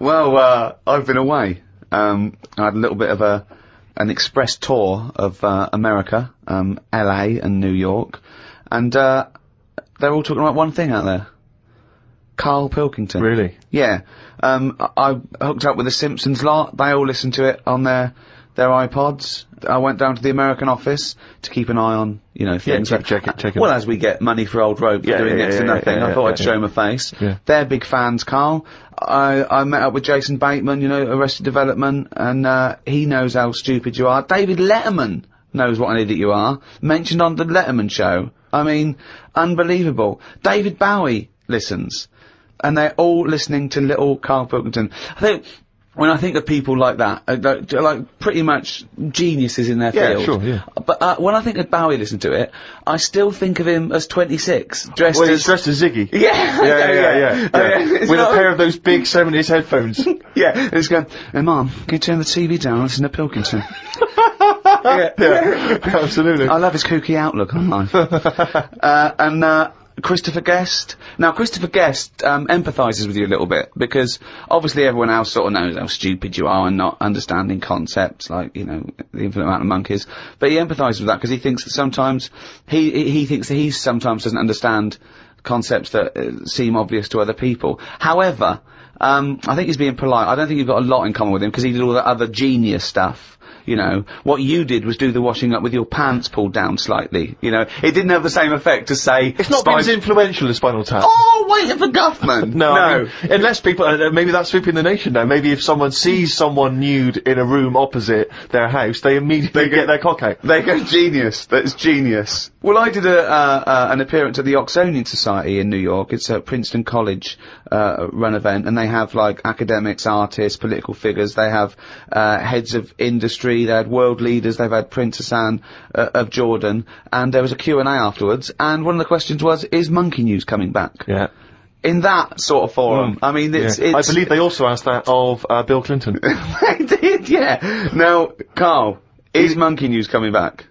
Well, I've been away. I had a little bit of an express tour of America, LA and New York, and they're all talking about one thing out there. Carl Pilkington. Really? Yeah. I hooked up with the Simpsons lot. They all listen to it on their iPods. I went down to the American office to keep an eye on, things. Check it. Well, as we get money for old rope for doing next to nothing, I thought I'd show him a face. Yeah. They're big fans, Carl. I met up with Jason Bateman, Arrested Development, and he knows how stupid you are. David Letterman knows what an idiot you are. Mentioned on the Letterman show. I mean, unbelievable. David Bowie listens. And they're all listening to little Carl Pilkington. When I think of people like that, like pretty much geniuses in their field. Sure, yeah. But when I think of Bowie listening to it, I still think of him as 26, dressed he's dressed as Ziggy. Yeah. With a pair of those big 70s headphones. Yeah, and he's going, "Hey, Mum, can you turn the TV down and listen to Pilkington?" Absolutely. I love his kooky outlook on life. And Christopher Guest. Now, Christopher Guest empathises with you a little bit, because obviously everyone else sort of knows how stupid you are and not understanding concepts like, the infinite amount of monkeys. But he empathises with that because he thinks that sometimes, he thinks that he sometimes doesn't understand concepts that seem obvious to other people. However, I think he's being polite. I don't think you've got a lot in common with him, because he did all that other genius stuff. What you did was do the washing up with your pants pulled down slightly. It didn't have the same effect as, say... It's not been as influential as Spinal Tap. Oh, waiting for Guffman! No. I mean, unless people... maybe that's sweeping the nation now. Maybe if someone sees someone nude in a room opposite their house, they immediately get their cock out. They go, genius. That's genius. Well, I did an appearance at the Oxonian Society in New York. It's a Princeton College run event, and they have, like, academics, artists, political figures. They have heads of industry. They had world leaders. They've had Prince Hassan of Jordan, and there was a Q&A afterwards, and one of the questions was, is Monkey News coming back? Yeah. In that sort of forum. I mean, it's... I believe they also asked that of Bill Clinton. They did, yeah. Now, Carl, is Monkey News coming back?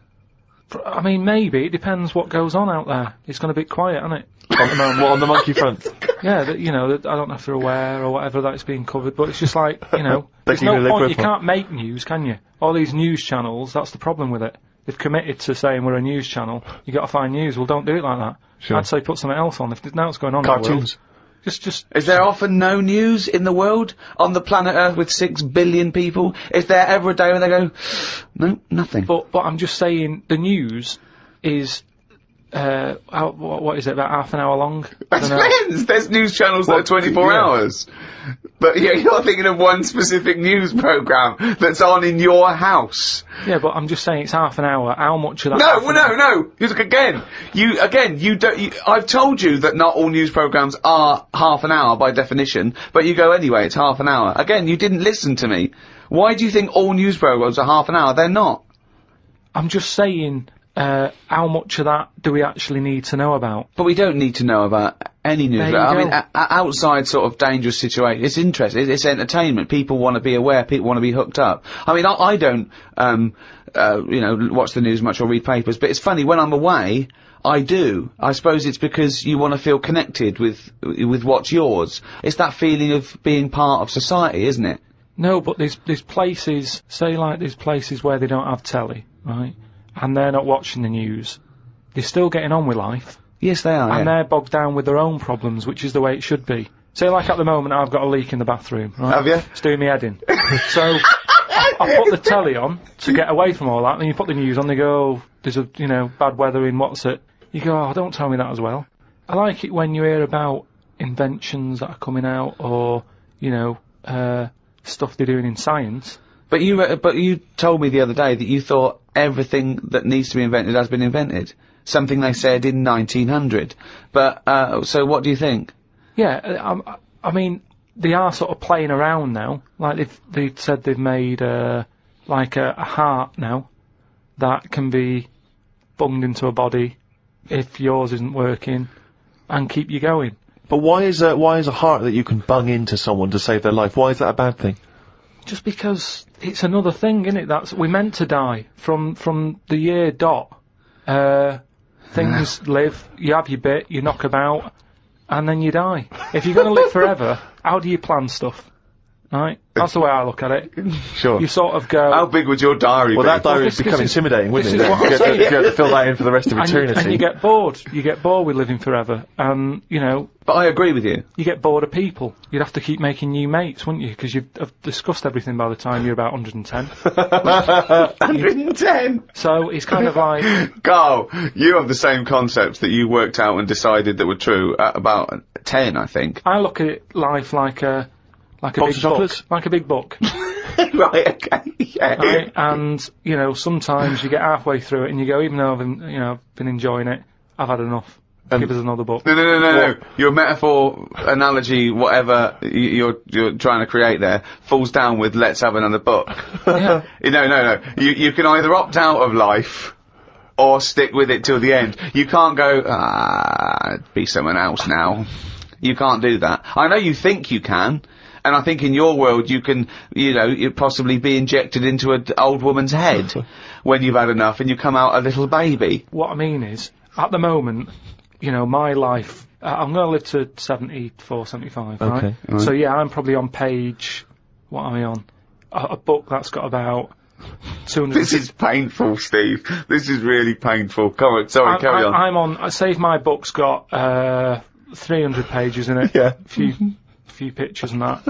I mean, maybe. It depends what goes on out there. It's gonna be quiet, isn't it? On the monkey front? Yeah, that I don't know if they're aware or whatever that it's being covered, but it's just like, there's no point. You can't make news, can you? All these news channels, that's the problem with it. They've committed to saying we're a news channel. You got to find news. Well, don't do it like that. Sure. I'd say put something else on. If there's now what's going on cartoons. In the world, just. Is there often no news in the world on the planet Earth with 6 billion people? Is there ever a day when they go, no, nothing? But I'm just saying the news is. What is it, about half an hour long? It depends! There's news channels that are 24 hours. But yeah, you're thinking of one specific news programme that's on in your house. Yeah, but I'm just saying it's half an hour. How much of that? No. You look again. You don't, I've told you that not all news programmes are half an hour by definition, but you go anyway, it's half an hour. Again, you didn't listen to me. Why do you think all news programmes are half an hour? They're not. I'm just saying, how much of that do we actually need to know about? But we don't need to know about any news. I mean, outside sort of dangerous situations, it's interesting, it's entertainment. People want to be aware, people want to be hooked up. I mean, I don't, watch the news much or read papers, but it's funny, when I'm away, I do. I suppose it's because you want to feel connected with what's yours. It's that feeling of being part of society, isn't it? No, but there's places, say like there's places where they don't have telly, right? And they're not watching the news. They're still getting on with life. Yes, they are, and they're bogged down with their own problems, which is the way it should be. Say, like at the moment, I've got a leak in the bathroom, right? Have you? It's doing me head in. So, I put the telly on to get away from all that, and then you put the news on, they go, oh, there's a, bad weather in what's it? You go, oh, don't tell me that as well. I like it when you hear about inventions that are coming out, or, stuff they're doing in science. But you told me the other day that you thought everything that needs to be invented has been invented. Something they said in 1900. But, so what do you think? Yeah, I mean, they are sort of playing around now. Like, they've said they've made, like a heart now that can be bunged into a body if yours isn't working and keep you going. But why is a heart that you can bung into someone to save their life, why is that a bad thing? Just because it's another thing, isn't it? We're meant to die from the year dot. Things live, you have your bit, you knock about, and then you die. If you're going to live forever, how do you plan stuff? right? That's the way I look at it. Sure. You sort of go... How big would your diary Well, be? that diary would this become is- intimidating, wouldn't it? this is what I'm saying. You have to fill that in for the rest of and eternity. you get bored. You get bored with living forever. And, you know, But I agree with you. you get bored of people. You'd have to keep making new mates, wouldn't you? Because you've have discussed everything by the time you're about 110. 110! So it's kind of like... Carl, you have the same concepts that you worked out and decided that were true at about 10, I think. I look at life like a Box big of chocolates? book. Like a big book. Right, okay, yeah. Right? And, you know, sometimes you get halfway through it and you go, even though I've been enjoying it, I've had enough. Give us another book. No. Your metaphor, analogy, whatever you're trying to create there, falls down with "let's have another book." Yeah. No. You can either opt out of life or stick with it till the end. You can't go, be someone else now. You can't do that. I know you think you can. And I think in your world you can, you possibly be injected into an old woman's head when you've had enough and you come out a little baby. What I mean is, at the moment, you know, my life, I'm going to live to 74, 75, right? Okay. Right. So yeah, I'm probably on page, what am I on? A book that's got about 200... This is painful, Steve. This is really painful. Come on, sorry, carry on. I'm on, I say if my book's got 300 pages in it. Yeah. Few pictures and that.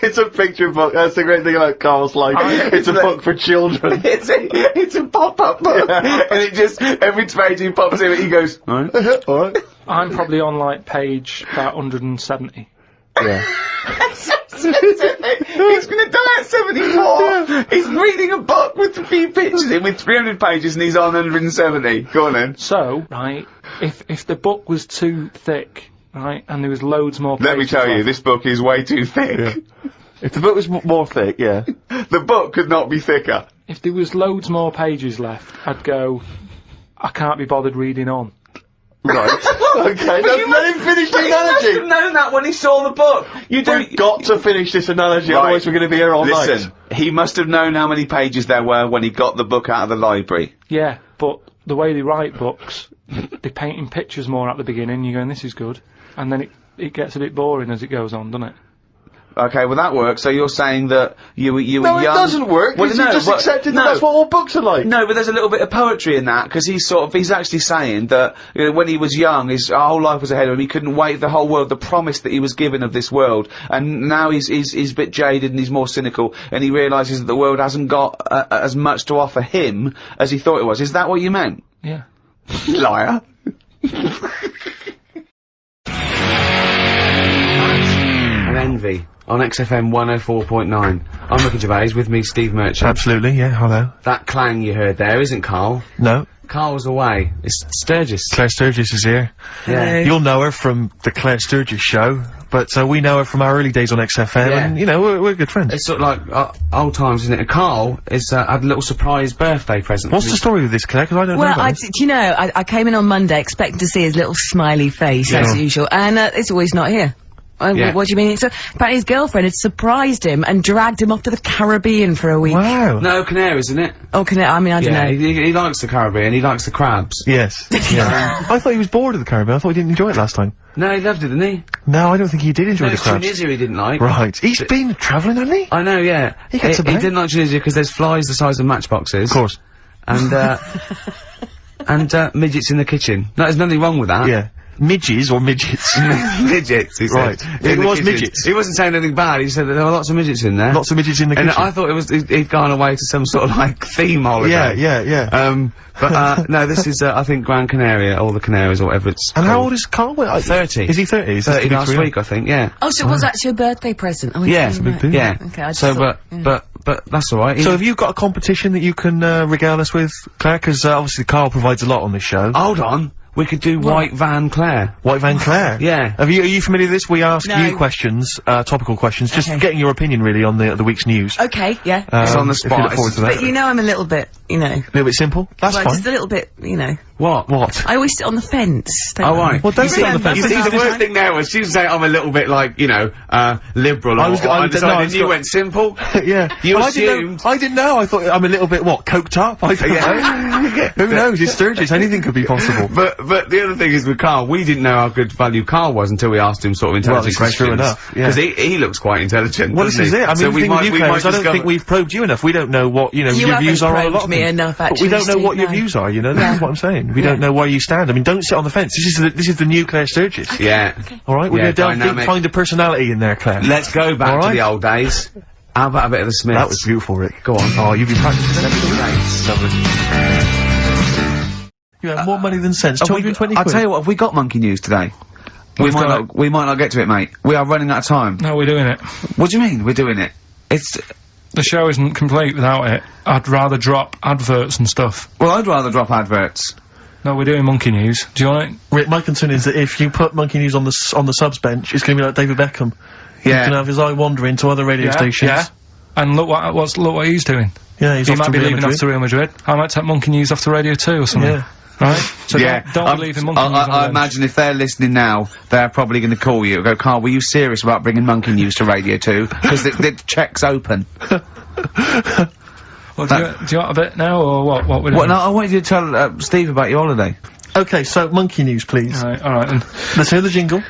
It's a picture book. That's the great thing about Carl's life. It's a book for children. It's a pop-up book, and it just every page he pops in, he goes, all right. All right. I'm probably on like page about 170. Yeah. He's going to die at 74. He's reading a book with a few pictures in with 300 pages, and he's on 170. Go on then. So, right, if the book was too thick, right, and there was loads more pages Let me tell you, left, this book is way too thick. If the book was more thick, yeah. The book could not be thicker. if there was loads more pages left, I'd go, I can't be bothered reading on. Right. Okay, let him finish the He must analogy. have known that when he saw the book. You don't. We've got to finish this analogy, Right. otherwise we're going to be here all Listen, night. he must have known how many pages there were when he got the book out of the library. Yeah, but the way they write books, they're painting pictures more at the beginning, you're going, this is good. And then it gets a bit boring as it goes on, doesn't it? Okay, well that works. So you're saying that you were young. No, it doesn't work. Well, Well, no, you just but- accepted no. that that's what all books are like. No, but there's a little bit of poetry in that, because he's actually saying that when he was young, his whole life was ahead of him. He couldn't wait the whole world, the promise that he was given of this world, and now he's a bit jaded and he's more cynical, and he realises that the world hasn't got as much to offer him as he thought it was. Is that what you meant? Yeah. Liar. And Envy on XFM 104.9. I'm Ricky Gervais, with me Steve Merchant. Absolutely, yeah, hello. That clang you heard there isn't Carl. No, Carl's away. It's Sturgis. Claire Sturgis is here. Yeah. You'll know her from the Claire Sturgis show, but we know her from our early days on XFM, Yeah. and, you know, we're good friends. It's sort of like old times, isn't it? And Carl is had a little surprise birthday present. What's for the me. story with this, Claire? Because I don't know Well, about this. do you know, I came in on Monday expecting to see his little smiley face, as usual, and it's always not here. Yeah. What do you mean? So, apparently his girlfriend had surprised him and dragged him off to the Caribbean for a week. Wow. No, Canaries, isn't it? Oh, I mean, I don't Yeah, know. he likes the Caribbean, he likes the crabs. Yes. Yeah. I thought he was bored of the Caribbean. I thought he didn't enjoy it last time. No, he loved it, didn't he? No, I don't think he did enjoy No, the it's crabs. Tunisia he didn't like. Right. He's been travelling, hasn't he? I know, yeah. He gets he about. didn't like Tunisia because there's flies the size of matchboxes. Of course. And, and, midgets in the kitchen. No, there's nothing wrong with that. Yeah. Midges or midgets? Midgets, he said. Right. In It the was kitchen. midgets. He wasn't saying anything bad, he said that there were lots of midgets in there. Lots of midgets in the And kitchen. I thought he'd gone away to some sort of, like, theme holiday. Yeah. But, no, this is, I think, Gran Canaria, or the Canaries, or whatever it's And called. how old is Carl? 30. Is he 30? Is this 30 the big last 3? week, I think, yeah. Oh, so it was actually a birthday present. Oh, Yeah, it's a big right. thing. Yeah. Okay, I just So, thought, but that's alright. So have you got a competition that you can regale us with, Claire? Because obviously Carl provides a lot on this show. Hold on. We could do White Van Claire. White Van Claire. Yeah. Are you familiar with this? We ask No. you questions, topical questions, just Okay. getting your opinion really on the week's news. Okay, yeah. It's on the If you spot. look forward to that. But you know I'm a little bit, A little bit simple. That's well, fine. just a little bit, What? I always sit on the fence. Don't Oh, I? right. Well, don't You sit on the fence. You see, the worst thing there was she was saying I'm a little bit like, you know, liberal or undecided, and you went simple. Yeah. You Well, assumed. I didn't know. I thought I'm a little bit, coked up? I don't know. Who knows? It's Sturgis. Anything could be possible. But the other thing is with Carl, we didn't know how good value Carl was until we asked him sort of intelligent questions. True enough. Yeah. Because he looks quite intelligent. Well, this is it. I mean, so the thing with you, Claire, is I don't think we've probed you enough. We don't know what, you know, your views are on a lot of me things. enough, But actually, we don't know what your Steve, views are, you know? This is what I'm saying. We don't know where you stand. I mean, don't sit on the fence. This is the new Claire Sturgis. Yeah. Alright, we're Yeah, gonna delve deep, find a personality in there, Claire. Let's go back to the old days. How about a bit of the Smiths? That was beautiful, Rick. Go on. Oh, you've been practicing. Lovely. You have more money than sense. 220 I'll quid. tell you what, have we got monkey news today? We might not get to it, mate. We are running out of time. No, we're doing it. What do you mean, we're doing it? It's... The show isn't complete without it. I'd rather drop adverts and stuff. Well, I'd rather drop adverts. No, we're doing monkey news. Do you want it? Rick, my concern is that if you put monkey news on the subs bench, it's gonna be like David Beckham. Yeah. He's gonna have his eye wandering to other radio stations. Yeah. And look what he's doing. Yeah, he's He off might to be Real leaving Madrid. off to Real Madrid. I might take monkey news off to Radio 2 or something. Yeah. Right? So Yeah. don't be leaving monkey news on the I bench. imagine if they're listening now, they're probably going to call you and go, Carl, were you serious about bringing monkey news to Radio 2? Because the check's open. Well, do you want a bit now, or what we're doing? What, no, I wanted you to tell Steve about your holiday. Okay, so monkey news, please. Alright then. Let's hear the jingle.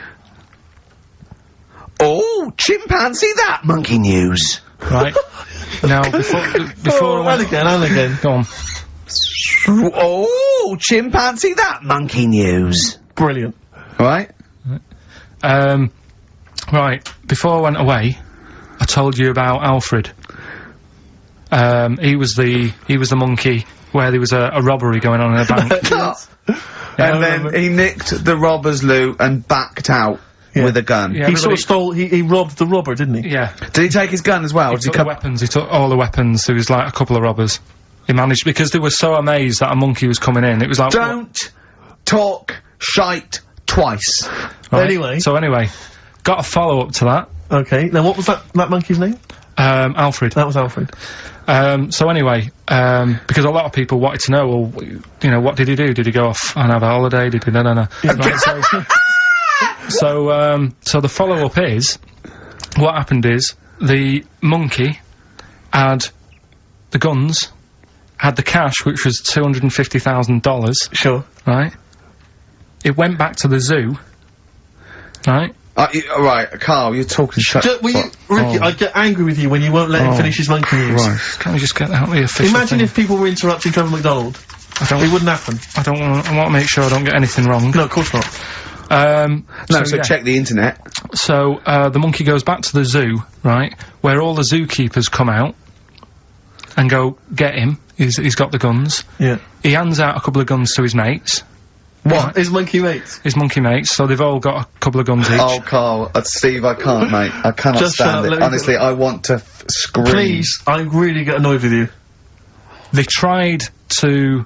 Oh, chimpanzee that monkey news. Right. Now, before and again. Go on. Oh, chimpanzee that monkey news. Brilliant. Right? Right. Before I went away, I told you about Alfred. He was the monkey where there was a robbery going on in a bank. And then he nicked the robber's loot and backed out with a gun. Yeah, He sort of stole, he robbed the robber, didn't he? Yeah. Did he take his gun as well? He took the weapons. He took all the weapons. There was like a couple of robbers. He managed, because they were so amazed that a monkey was coming in. It was like, don't talk shite twice. Right. Anyway. So anyway, got a follow-up to that. Okay, now what was that monkey's name? Alfred. That was Alfred. So anyway, because a lot of people wanted to know, well, you know, what did he do? Did he go off and have a holiday? Did he, no. Right, so the follow-up is, what happened is, the monkey had the guns, had the cash, which was $250,000. Sure. Right? It went back to the zoo. Right? Right, Carl, you're talking shit. Ricky, I get angry with you when you won't let him finish his monkey news. Right. Can't we just get out the official Imagine thing? if people were interrupting Trevor McDonald. It wouldn't happen. I want to make sure I don't get anything wrong. No, of course not. So check the internet. So, the monkey goes back to the zoo, right, where all the zookeepers come out and go, get him, he's got the guns. Yeah. He hands out a couple of guns to his mates. What? His monkey mates? His monkey mates, so they've all got a couple of guns each. Oh, Carl, Steve, I can't, mate. I cannot Just stand it. Honestly, I want to scream. Please, I really get annoyed with you. They tried to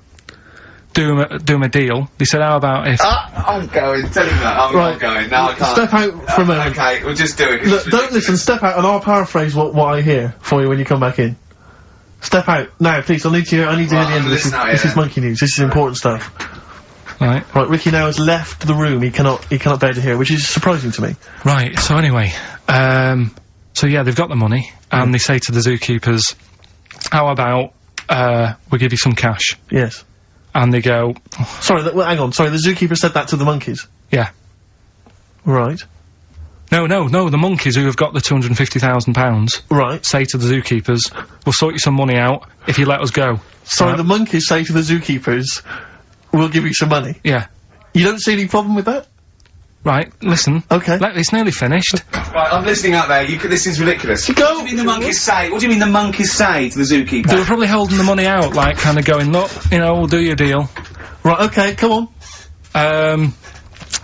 do him a deal. They said, how about if... I'm going. Tell him that. I'm not going. No, I can't. Step out for a moment. Okay, we'll just do it. Look, don't listen, step out and I'll paraphrase what I hear for you when you come back in. Step out. Now, please, I need to hear the end of this. This is monkey news. This is important stuff. Right. Right, Ricky now has left the room. He cannot bear to hear, which is surprising to me. Right, so anyway, so yeah, they've got the money, and they say to the zookeepers, how about, we give you some cash? Yes. And they go... Sorry, hang on, sorry, the zookeeper said that to the monkeys? Yeah. Right. No, the monkeys who have got the £250,000... Right. Say to the zookeepers, we'll sort you some money out if you let us go. Sorry, the monkeys say to the zookeepers, we'll give you some money? Yeah. You don't see any problem with that? Right, listen. Okay. It's nearly finished. Right, I'm listening out there. This is ridiculous. Go! What do you mean the monkeys say? What do you mean the monkeys say to the zookeeper? They were probably holding the money out, like, kind of going, look, you know, we'll do your deal. Right, okay, come on.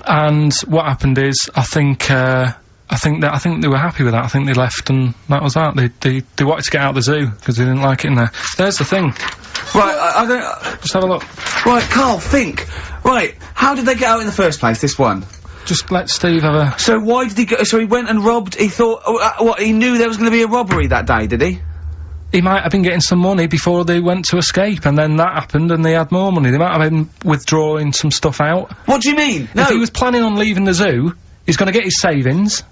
And what happened is, I think they were happy with that. I think they left and that was that. They wanted to get out of the zoo, because they didn't like it in there. There's the thing. Right, I don't... Just have a look. Right, Carl, think. Right, how did they get out in the first place, this one? Just let Steve have a... So why did he go... So he went and robbed... He thought... what, he knew there was going to be a robbery that day, did he? he might have been getting some money before they went to escape, and then that happened, and they had more money. They might have been withdrawing some stuff out. What do you mean? No. If he was planning on leaving the zoo, he's gonna get his savings.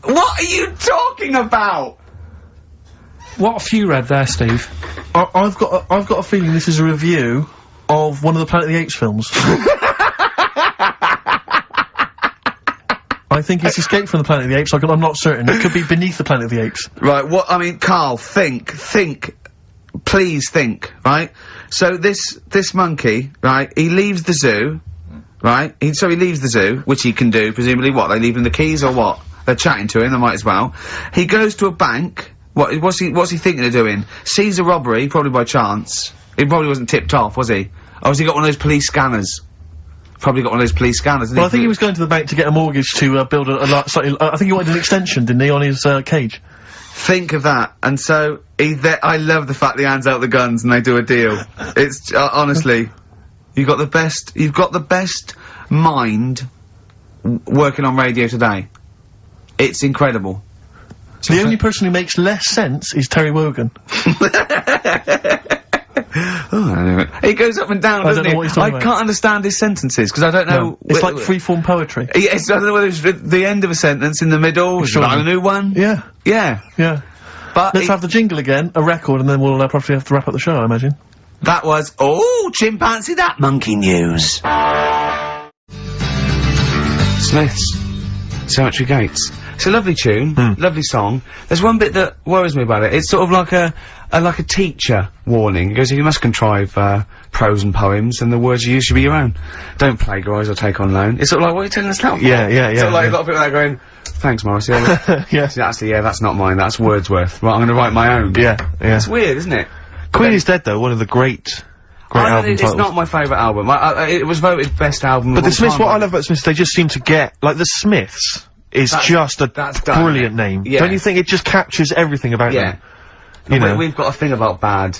What are you talking about? What have you read there, Steve? I've got a feeling this is a review of one of the Planet of the Apes films. I think it's Escape from the Planet of the Apes. I'm not certain. It could be Beneath the Planet of the Apes. Right, I mean, Carl, think, please think, right? So this monkey, right, he leaves the zoo, right? So he leaves the zoo, which he can do, presumably, what, they leave him the keys or what? They're chatting to him, they might as well. He goes to a bank, what's he thinking of doing? Sees a robbery, probably by chance. He probably wasn't tipped off, was he? Or has he got one of those police scanners? Probably got one of those police scanners. Well, I think he was going to the bank to get a mortgage to build slightly. I think he wanted an extension, didn't he, on his cage? Think of that. And so I love the fact that he hands out the guns and they do a deal. It's honestly, you've got the best mind working on radio today. It's incredible. The only person who makes less sense is Terry Wogan. Oh, I don't know. He goes up and down, doesn't he? I can't understand his sentences, because I don't know... No, it's like freeform poetry. Yes, I don't know whether it's the end of a sentence, in the middle, is that a new one? Yeah. Yeah. Yeah. But let's have the jingle again, a record, and then we'll probably have to wrap up the show, I imagine. That was... Oh, chimpanzee, that monkey news. Smiths. Cemetery Gates. It's a lovely tune, lovely song. There's one bit that worries me about it. It's sort of like a teacher warning. It goes, you must contrive prose and poems, and the words you use should be your own. Don't plagiarise or take on loan. It's sort of like, what are you telling us now for? Yeah. Sort of like a lot of people are going, thanks, Morris. Yeah. Actually, that's not mine. That's Wordsworth. Right, I'm going to write my own. Yeah. It's weird, isn't it? Queen is Dead, though. One of the great album titles. It's not my favourite album. It was voted best album. But the Smiths, what I love about Smiths, they just seem to get like the Smiths. Is just a brilliant name. Yeah. Don't you think it just captures everything about them? You know, we've got a thing about bad.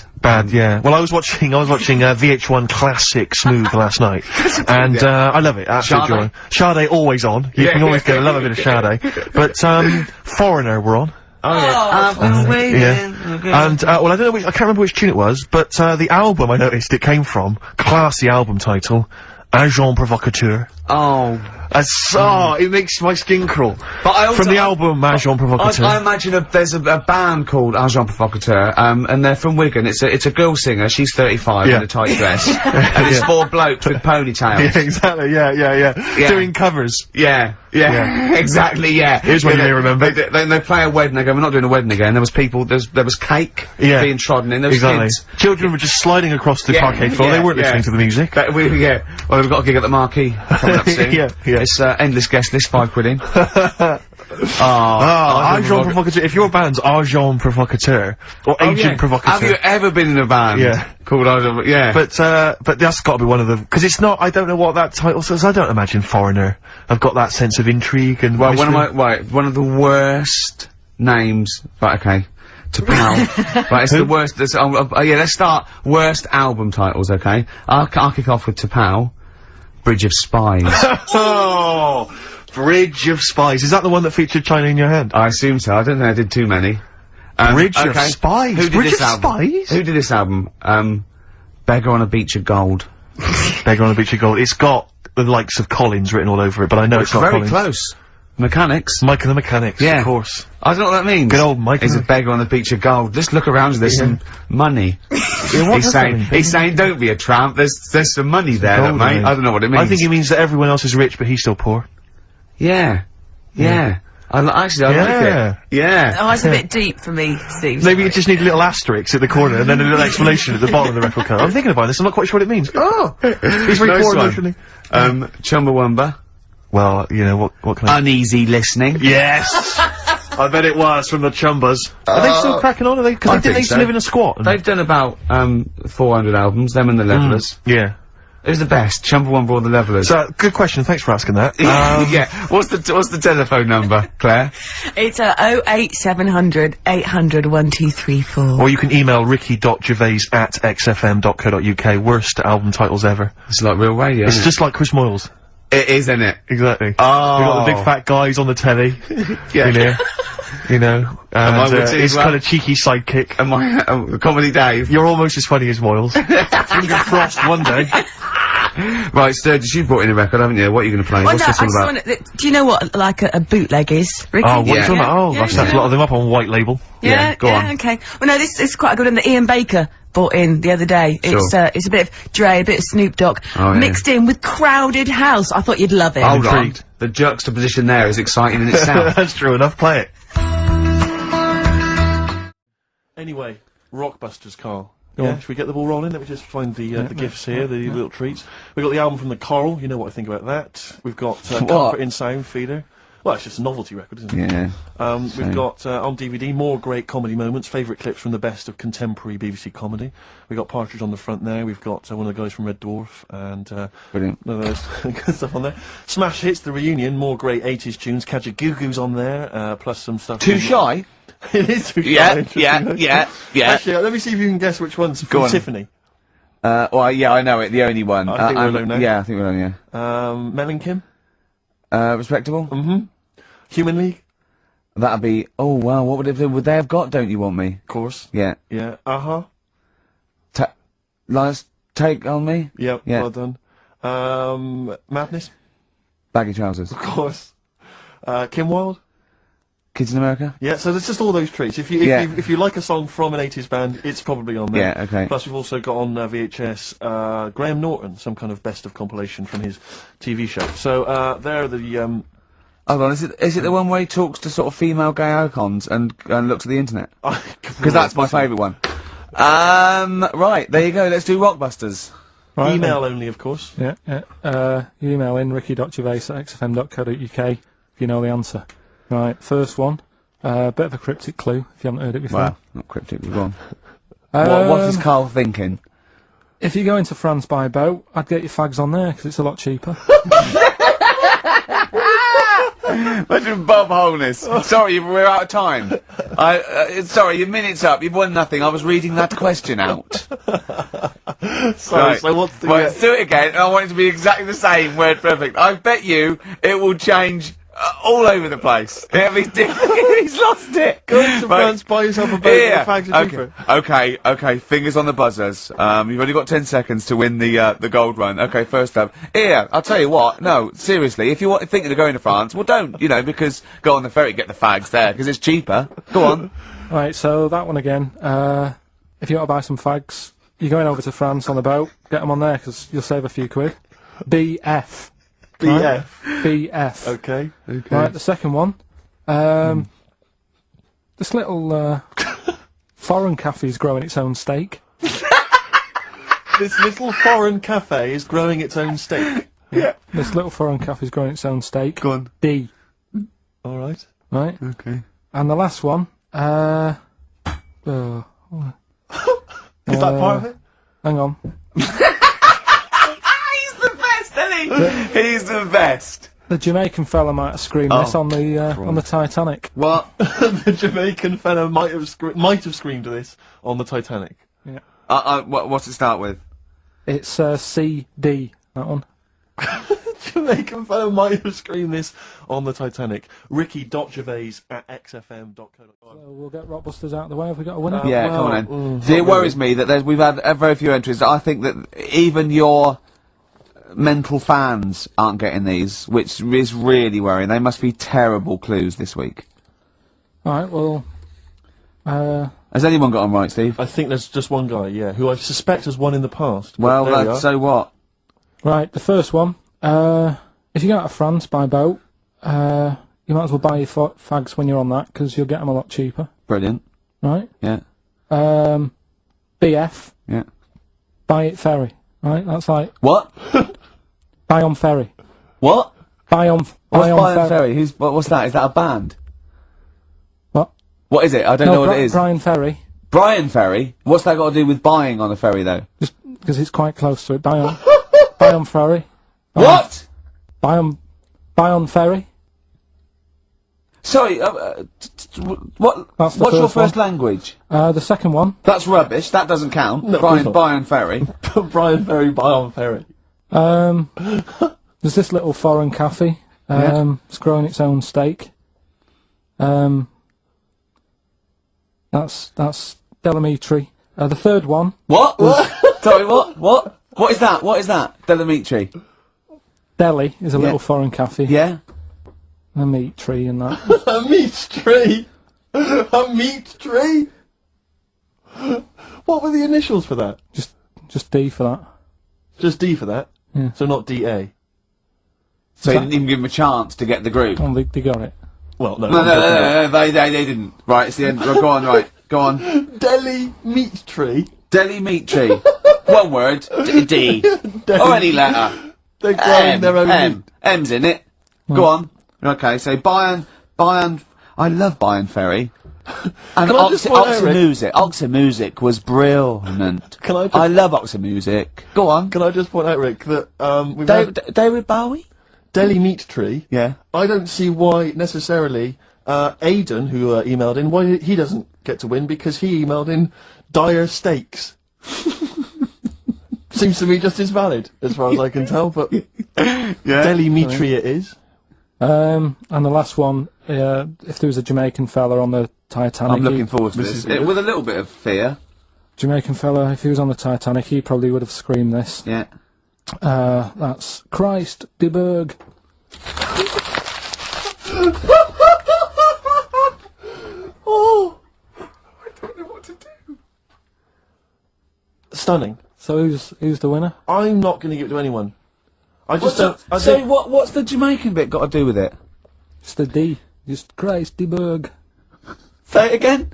Yeah. Well, I was watching VH1 Classic Smooth last night, and I love it. Absolutely. Sade always on. You can always get a love a bit of Sade. But Foreigner were on. Oh yeah. I've been waiting. Yeah. And well, I don't know. I can't remember which tune it was, but the album I noticed it came from, classy album title, Agent Provocateur. Oh. It makes my skin crawl. But I also... From the album Agent Provocateur. I imagine there's a band called Agent Provocateur, and they're from Wigan. It's a girl singer, she's 35 in a tight dress. And it's four blokes with ponytails. Yeah, exactly, yeah. Doing covers. Yeah. Exactly, yeah. Here's what you may remember. They play a wedding, they go, we're not doing a wedding again. There was people, there was cake being trodden in, there was kids. Children were just sliding across the parquet floor, they weren't listening to the music. Well, we've got a gig at the Marquee coming up soon. Yeah. It's endless guest list, £5 in. Agent Provocateur. If your band's Agent Provocateur or Agent Provocateur, have you ever been in a band called Agent? Yeah. But that's got to be one of them, because it's not. I don't know what that title says. I don't imagine Foreigner. I've got that sense of intrigue and. Well, one of the worst names. Right, okay. To pal. Right, it's the worst. Let's start worst album titles. Okay. I'll kick off with To Pal. Bridge of Spies. Oh, Bridge of Spies. Is that the one that featured China in Your Hand? I assume so. I don't think I did too many. Bridge of Spies? Who did Bridge this of album? Spies? Who did this album? Beggar on a Beach of Gold. Beggar on a Beach of Gold. It's got the likes of Collins written all over it, but I know it's not Collins. Very close. Mechanics. Mike and the Mechanics, of course. I don't know what that means. Good old Mike. He's a beggar on the beach of gold. Just look around, there's some money. He's saying, don't be a tramp, there's some money there, mate. I don't know what it means. I think it means that everyone else is rich, but he's still poor. Yeah. I like it. Yeah. Oh, it's a bit deep for me, Steve. Maybe you just need a little asterisk at the corner and then a little explanation at the bottom of the record card. I'm thinking about this, I'm not quite sure what it means. Oh! He's very poor emotionally. Chumbawamba. Well, you know, what kind of... Uneasy listening. Yes! I bet it was from the Chumbas. Are they still cracking on? Are they? Because they used to live in a squat. They've done about, 400 albums, them and the Levellers. Yeah. Who's the best? Chumbawamba or the Levellers? So, good question, thanks for asking that. Yeah. What's the telephone number, Claire? It's 08700 800 1234. Or you can email ricky.gervais@xfm.co.uk. Worst album titles ever. It's like real radio, It's just like Chris Moyles. It is, isn't it? Exactly. Oh. We've got the big fat guys on the telly. Yeah. In here. you know, and his kind of cheeky sidekick. Am I Comedy Dave? You're almost as funny as Moyles. Finger crossed one day. Right, Sturgis, you've brought in a record, haven't you? What are you going to play? Well, What's no, this I all just about? wanna, do you know what, like, a bootleg is, Ricky? Oh, what are you talking about? Oh, Yeah, gosh, that's a lot of them up on white label. Yeah, go on. okay. Well, no, this is quite a good one that Ian Baker brought in the other day. Sure. It's a bit of Dre, a bit of Snoop Dogg, Oh, yeah. mixed in with Crowded House. I thought you'd love it. Hold on. Intrigued. The juxtaposition there is exciting in itself. That's true enough, play it. Anyway, Rockbusters, Carl. Yeah, should we get the ball rolling? Let me just find the gifts here, the little treats. We've got the album from the Coral, you know what I think about that. We've got Comfort in Sound Feeder. Well, it's just a novelty record, isn't it? Yeah. We've got, on DVD, more great comedy moments, favourite clips from the best of contemporary BBC comedy. We've got Partridge on the front there, we've got one of the guys from Red Dwarf, and Brilliant. one of those good stuff on there. Smash Hits, the reunion, more great 80s tunes, Kajagoogoo's on there, plus some stuff... Too Shy? It is Too Shy, Yeah. interestingly. Actually, let me see if you can guess which one's from on. Tiffany. Well, yeah, I know it, the only one. I think we're alone now. Yeah, I think we're alone, Mel and Kim? yeah. Respectable? Human League? That'd be, oh wow, what would they have got, Don't You Want Me? Of course. Yeah. Yeah. Uh-huh. Last Take On Me? Yep, Yeah. well done. Madness? Baggy Trousers. Of course. Kim Wilde? Kids in America? Yeah, so there's just all those treats. If you like a song from an 80s band, it's probably on there. Yeah, okay. Plus we've also got on VHS, Graham Norton, some kind of best of compilation from his TV show. So, there are the, Hold on, is it the one where he talks to sort of female gay icons and looks at the internet? Because that's my favourite one. Right, there you go, let's do Rockbusters. Right, email only, of course. Yeah, yeah. You email in ricky.gervais@xfm.co.uk if you know the answer. Right, first one. Bit of a cryptic clue if you haven't heard it before. Well, not cryptic, go on. What is Carl thinking? If you go into France by boat, I'd get your fags on there because it's a lot cheaper. Imagine Bob Holness. Sorry, we're out of time. Sorry, your minute's up. You've won nothing. I was reading that question out. So what's the... Well, let's do it again, and I want it to be exactly the same, word perfect. I bet you it will change all over the place. It'll be different. He's lost it. Go into France, buy yourself a boat Yeah. with fags and cheaper. Okay, fingers on the buzzers. You've only got 10 seconds to win the gold run. Okay, first up. Here, I'll tell you what, no, seriously, if you're thinking of going to France, well don't, you know, because go on the ferry, get the fags there, because it's cheaper. Go on. Right, so that one again. If you want to buy some fags, you're going over to France on the boat, get them on there because you'll save a few quid. BF. BF. Right? BF. Okay. Right, the second one. This little foreign cafe's growing its own steak. This little foreign cafe is growing its own steak. Yeah. This little foreign cafe's growing its own steak. Go on. D. Alright. Right? Okay. And the last one, Is that part of it? hang on. He's the best, isn't he? He's the best. The Jamaican fella might have screamed this on the Titanic. What? The Jamaican fella might have screamed this on the Titanic. Yeah. What's it start with? It's CD, that one. Jamaican fella might have screamed this on the Titanic. Ricky.gervais@xfm.co.uk. So we'll get Rockbusters out of the way. Have we got a winner? Yeah, well, come on then. not See, it worries really. me that we've had very few entries. I think that even your mental fans aren't getting these, which is really worrying. They must be terrible clues this week. Alright, well... Has anyone got them right, Steve? I think there's just one guy, yeah, who I suspect has won in the past. but Well, there we are. so what? Right, the first one. If you go out of France by boat, you might as well buy your fags when you're on that, because you'll get them a lot cheaper. Brilliant. Right? Yeah. BF, Yeah. buy it ferry. Right? That's like, What? buy on ferry. What? Buy on What's ferry. Brian Ferry? What's that? Is that a band? What? What is it? I don't know what it is. Brian Ferry. Brian Ferry? What's that got to do with buying on a ferry, though? Just because it's quite close to it. Buy on, buy on ferry. What? Buy on ferry. Sorry, what's That's the your first first one. language? The second one. That's rubbish. That doesn't count. No, of course not. Brian Ferry. Brian Ferry, buy on ferry. There's this little foreign cafe. It's growing its own steak. That's Delamitri. The third one. What? Sorry, what? What is that? What is that? Delamitri. Deli is a little foreign cafe. Yeah? A meat tree and that. A meat tree? A meat tree? What were the initials for that? Just D for that. Just D for that? Yeah. So not DA? So you didn't even give them a chance to get the group? Oh, they got it. Well, no. No, they didn't. Right, it's the end. Go on, right. Go on. Deli meat tree? Deli meat tree. One word. D. Or any letter. They're growing their own meat. M's in it. Go on. Okay, so Bayern, I love Bayern Ferry. And Oxymusic was brilliant. I love Oxymusic. Go on. Can I just point out, Rick, that, we've had David Bowie? Deli meat tree. Yeah. I don't see why, necessarily, Aidan, who, emailed in, why he doesn't get to win, because he emailed in dire steaks. Seems to me just as valid, as far as I can tell, but Deli meat tree it is. And the last one, if there was a Jamaican fella on the Titanic... I'm looking forward to this. With a little bit of fear. Jamaican fella, if he was on the Titanic, he probably would have screamed this. Yeah. That's Christ de Burgh. Oh! I don't know what to do. Stunning. So who's the winner? I'm not going to give it to anyone. What's the Jamaican bit got to do with it? It's the D. Just Christ de Burgh. Say it again.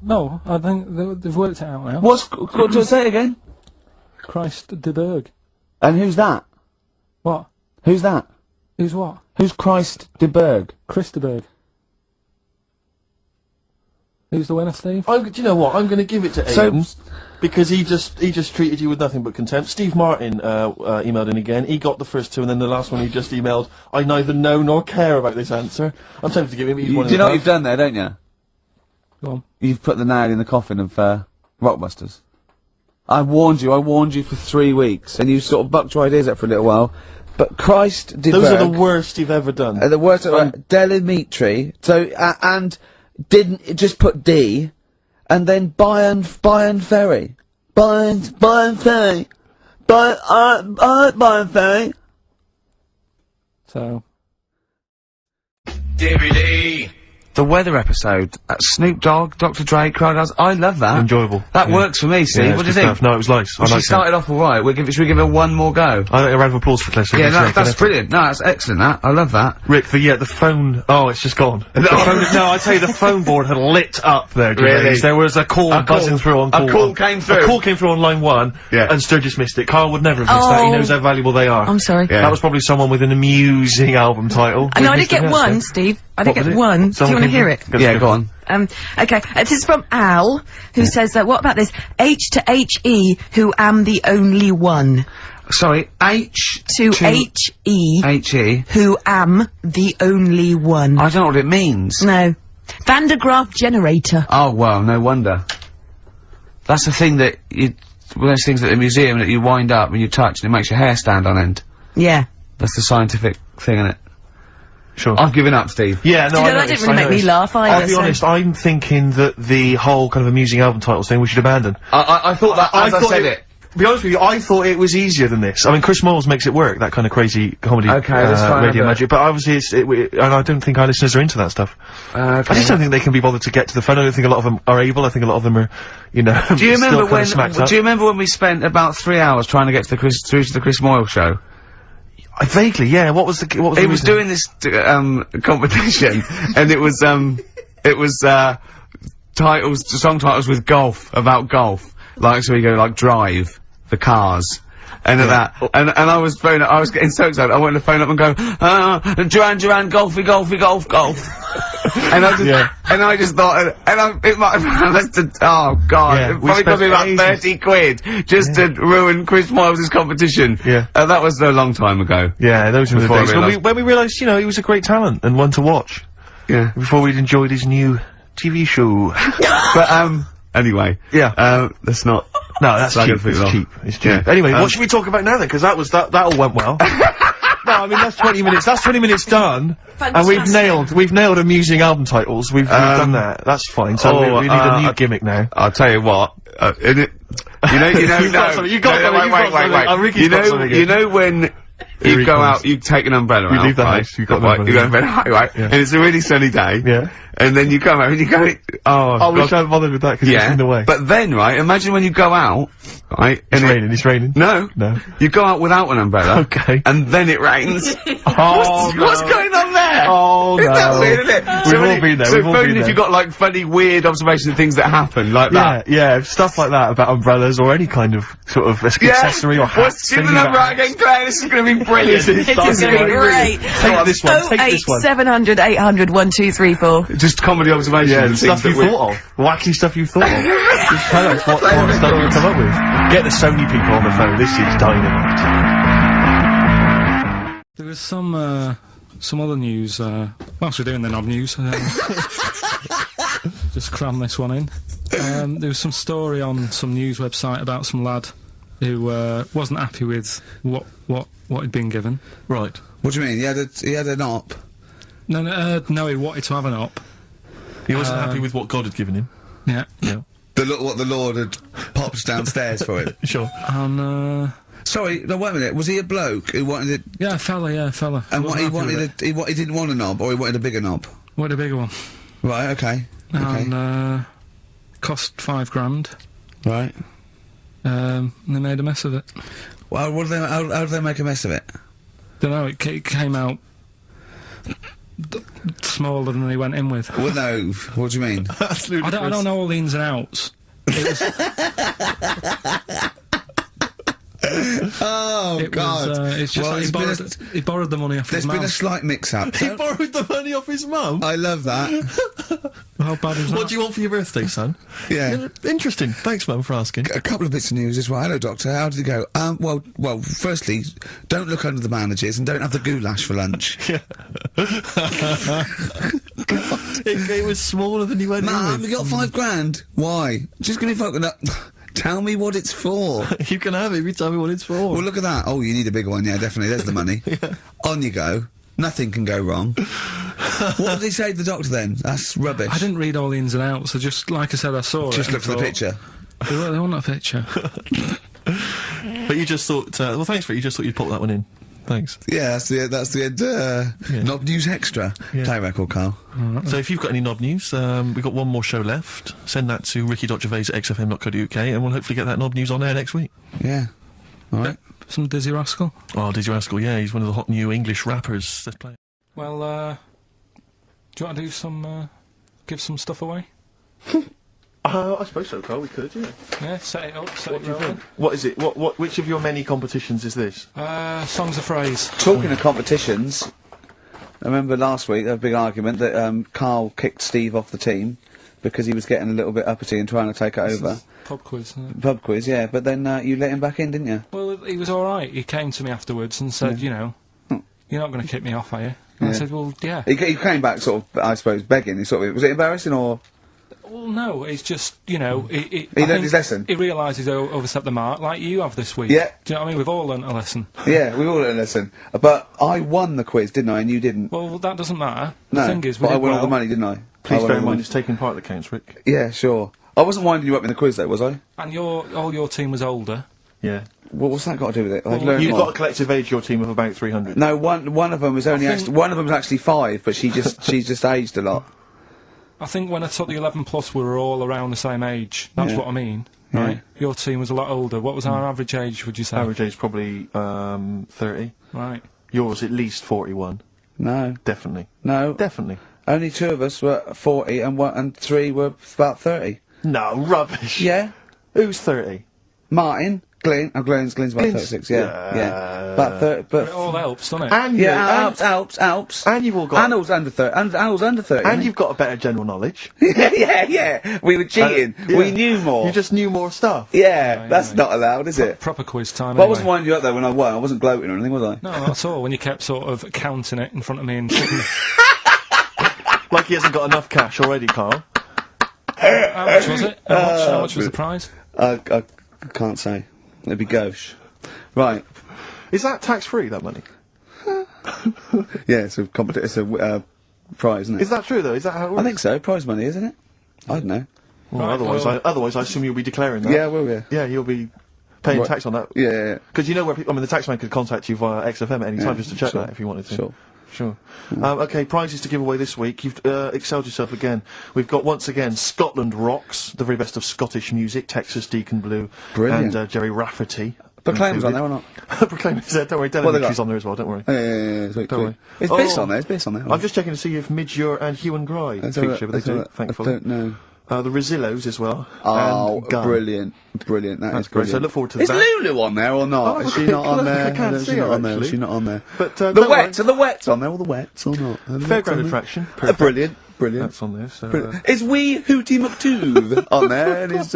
No, I think they've worked it out now. Say it again? Christ de Burgh. And who's that? What? Who's that? Who's what? Who's Christ de Burgh? Chris de Burgh. Who's the winner, Steve? Do you know what? I'm going to give it to Aidan. Because he just treated you with nothing but contempt. Steve Martin emailed in again. He got the first two, and then the last one he just emailed, I neither know nor care about this answer. I'm tempted to give him one of the Do you know what you've done there, don't you? Go on. You've put the nail in the coffin of Rockbusters. I warned you for 3 weeks, and you sort of bucked your ideas up for a little while. But Christ de Burgh... Those are the worst you've ever done. The worst... Delimitri. So, and didn't just put D... And then Bayern Ferry. Bayern Ferry. Bayern Ferry. So. DVD. The weather episode. Snoop Dogg, Dr. Dre, Crocodiles. I love that. Enjoyable. That works for me, Steve. Yeah, what do you think? No, it was nice. She started off alright. Should we give her one more go? I think a round of applause for Cliff. Yeah, that's brilliant. No, that's excellent, that. I love that. Rick, the phone... Oh, it's just gone. No, I tell you, the phone board had lit up there, Really? There was a call buzzing through on call. A call came through. A call came through on line 1, and Sturgis missed it. Carl would never have missed that. He knows how valuable they are. I'm sorry. Yeah. That was probably someone with an amusing album title. No, I did get one, Steve. I did get one. Do you want to hear it? Yeah, go on. Okay, this is from Al, who says that, what about this? H to H-E, who am the only one. Sorry, H to H-E. H-E. Who am the only one. I don't know what it means. No. Van de Graaff generator. Oh, well, no wonder. That's the thing that one of those things at the museum that you wind up and you touch and it makes your hair stand on end. Yeah. That's the scientific thing, isn't it? Sure. I've given up, Steve. Yeah, no, that didn't really make me laugh either. I'll be honest, I'm thinking that the whole kind of amusing album titles thing we should abandon. I thought that as I said it. To be honest with you, I thought it was easier than this. I mean, Chris Moyles makes it work, that kind of crazy comedy, radio magic, but obviously and I don't think our listeners are into that stuff. I just don't think they can be bothered to get to the phone. I don't think a lot of them are able. I think a lot of them are, you know, Do you remember when we spent about 3 hours trying to get to the Chris Moyle show? Vaguely, yeah. What was the He was doing this competition, and it was song titles with golf, about golf. Like, so we go like Drive, the Cars, and and I was getting so excited. I wanted to phone up and go, Duran, golfy, golf. And I just thought, it might have less than, oh god, it probably cost me about 30 quid just to ruin Chris Moyles' competition. Yeah. That was a long time ago. Yeah, those were the days when we realised, you know, he was a great talent and one to watch. Yeah. Before we'd enjoyed his new TV show. But, anyway. Yeah. That's not... No, that's cheap. It's cheap. It's cheap. Anyway, what should we talk about now then? Because that all went well. That I mean, that's 20 minutes. That's 20 minutes done. And we've nailed amusing album titles. We've done that. That's fine. So we need a new gimmick now. I'll tell you what. You know when you go out, you take an umbrella out, leave the right? house, you got an umbrella, right? Yeah. And it's a really sunny day. Yeah. And then you come out and you go, I wish I hadn't bothered with that because it's in the way. But then, right, imagine when you go out, right? It's raining. No. You go out without an umbrella. Okay. And then it rains. Oh, What's going on there? Oh, no. Isn't that weird, isn't it? We've all been there. So phone if you've got, like, funny, weird observations of things that happen, like that. Yeah, stuff like that about umbrellas or any kind of sort of accessory or hats. Give the number out again, Claire. This is going to be brilliant. This is going to be great. Take this one. Take this one. 700 800 1234. Just comedy observations. Yeah, stuff you thought of. Wacky stuff you thought of. Just tell us what stuff you come up with. Get the Sony people on the phone. This is dynamite. There was some other news, whilst we're doing the knob news, just cram this one in. There was some story on some news website about some lad who wasn't happy with what he'd been given. Right. What do you mean? He had an op? No, he wanted to have an op. He wasn't happy with what God had given him. Yeah. What the Lord had popped downstairs for him. Sure. And sorry, no, wait a minute. Was he a bloke who wanted it? Yeah, a fella. And what he wanted, he didn't want a knob, or he wanted a bigger knob? Wanted a bigger one. Right. Okay. And cost £5,000. Right. And they made a mess of it. Well, how did they make a mess of it? Don't know. It came out smaller than they went in with. Well, no. What do you mean? I don't know all the ins and outs. It was, God! It's just like he borrowed the money off his mum. There's been a slight mix-up. He borrowed the money off his mum? I love that. How bad is that? What do you want for your birthday, son? Yeah. Interesting. Thanks, Mum, for asking. A couple of bits of news as well. Hello, Doctor. How did it go? Well, firstly, don't look under the bandages and don't have the goulash for lunch. Yeah. It was smaller than you went in Mum, with. you got £5,000. Why? Just gonna fucking up. Tell me what it's for. You can have it. You tell me what it's for. Well, look at that. Oh, you need a bigger one. Yeah, definitely. There's the money. Yeah. On you go. Nothing can go wrong. What did he say to the doctor then? That's rubbish. I didn't read all the ins and outs, so just, like I said, I saw it. Just look for the picture. They want a picture. But you just thought, well, thanks for it. You just thought you'd pop that one in. Thanks. Yeah, that's the end, Knob News Extra. Yeah. Play record, Carl. So if you've got any knob news, we've got one more show left. Send that to ricky.gervais@xfm.co.uk and we'll hopefully get that knob news on air next week. Yeah. Alright. Some Dizzy Rascal. Oh, Dizzy Rascal, yeah, he's one of the hot new English rappers. Let's play it. Well, do you want to do some, give some stuff away? I suppose so, Carl, we could, yeah. Yeah, set it up, What do you think? What is it? Which of your many competitions is this? Songs of Phrase. Talking of competitions, I remember last week there was a big argument that Carl kicked Steve off the team because he was getting a little bit uppity and trying to take it over. Pub quiz, isn't it? Pub quiz, yeah, but then you let him back in, didn't you? Well, he was alright. He came to me afterwards and said, you know, you're not going to kick me off, are you? And I said, well, yeah. He came back sort of, I suppose, begging. Was it embarrassing or...? Well, no, it's just, you know... He learned his lesson? He realised he's overstepped the mark, like you have this week. Yeah. Do you know what I mean? We've all learnt a lesson. Yeah, we've all learned a lesson. But I won the quiz, didn't I, and you didn't? Well, that doesn't matter. No, The thing is, but I won all the money, didn't I? Please bear in mind it's taking part that counts, Rick. Yeah, sure. I wasn't winding you up in the quiz, though, was I? And all your team was older. Yeah. Well, what's that got to do with it? You've got a collective age, your team, of about 300. No, one of them was only one of them was actually 5, but she's just aged a lot. I think when I took the 11 plus, we were all around the same age. That's what I mean, right? Your team was a lot older. What was our average age, would you say? Average age probably 30. Right. Yours at least 41. No. Definitely. No. Definitely. Only 2 of us were 40 and 3 were about 30. No, rubbish. Yeah. Who's 30? Martin. Glenn's about 36, yeah. About 30, but... It all helps, doesn't it? And Alps. And you've all got... Annal's under 30. Annal's under 30. And you've got a better general knowledge. yeah. We were cheating. We knew more. You just knew more stuff. Yeah, that's not allowed, is it? Proper quiz time, Well, I anyway. wasn't winding you up, though, when I won. I wasn't gloating or anything, was I? No, not at all, when you kept sort of counting it in front of me and... Like he hasn't got enough cash already, Carl. How much was it? How much was the prize? I can't say. It'd be gauche. Right. Is that tax-free, that money? Yeah, it's a it's a prize, isn't it? Is that true though? Is that how it works? I think so. Prize money, isn't it? I don't know. Well, Right, otherwise, I assume you'll be declaring that. Yeah, well, yeah. Yeah, you'll be paying Right. tax on that. Yeah. Because you know where people, I mean, the taxman could contact you via XFM at any time Yeah, just to check sure, that if you wanted to. sure. Okay, prizes to give away this week. You've excelled yourself again. We've got, once again, Scotland Rocks, the very best of Scottish music, Texas Deacon Blue, Brilliant. and Jerry Rafferty. Proclaim's on there or not? Proclaim's there, don't worry. What they Dylan got? Mitchell's on there as well, don't worry. Yeah, sweet, Don't worry. It's Biss on there, it's Biss on there. I'm just checking to see if Midge and Hugh and Gry feature, but they do, thankfully. I don't know. The Rosillos as well. Oh, and Gun. brilliant. That That's is great, so brilliant. look forward to Is that. Lulu on there or not? Oh, Is she not on there? I can't No, see she's her, not on there. actually. She's not on there. But, The don't Wets, worry. are the Wets on there? All the Wets or not? Are the Wets Fairground on there? attraction. Perfect. Brilliant. That's on there, so... Brilliant. Is Wee Hootie McTooth on there? And is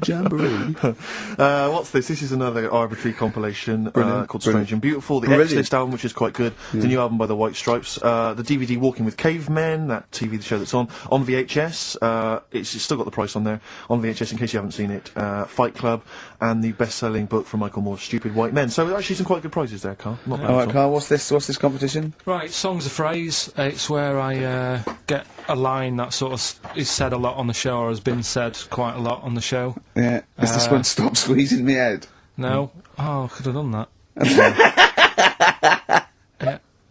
Jamboree? What's this? This is another arbitrary compilation Brilliant. called Brilliant. Strange and Beautiful. The Brilliant. X-List album, which is quite good. The new album by the White Stripes. The DVD Walking with Cavemen, that TV show that's on VHS. It's still got the price on there. On VHS, in case you haven't seen it. Fight Club, and the best-selling book from Michael Moore's Stupid White Men. So actually some quite good prizes there, Carl. Not bad All at right, all. Carl, what's this competition? Right, Song's a Phrase. It's where I get a line that sort of is said a lot on the show, or has been said quite a lot on the show. Yeah. Is this one Stop Squeezing Me Head? No? Oh, I could have done that.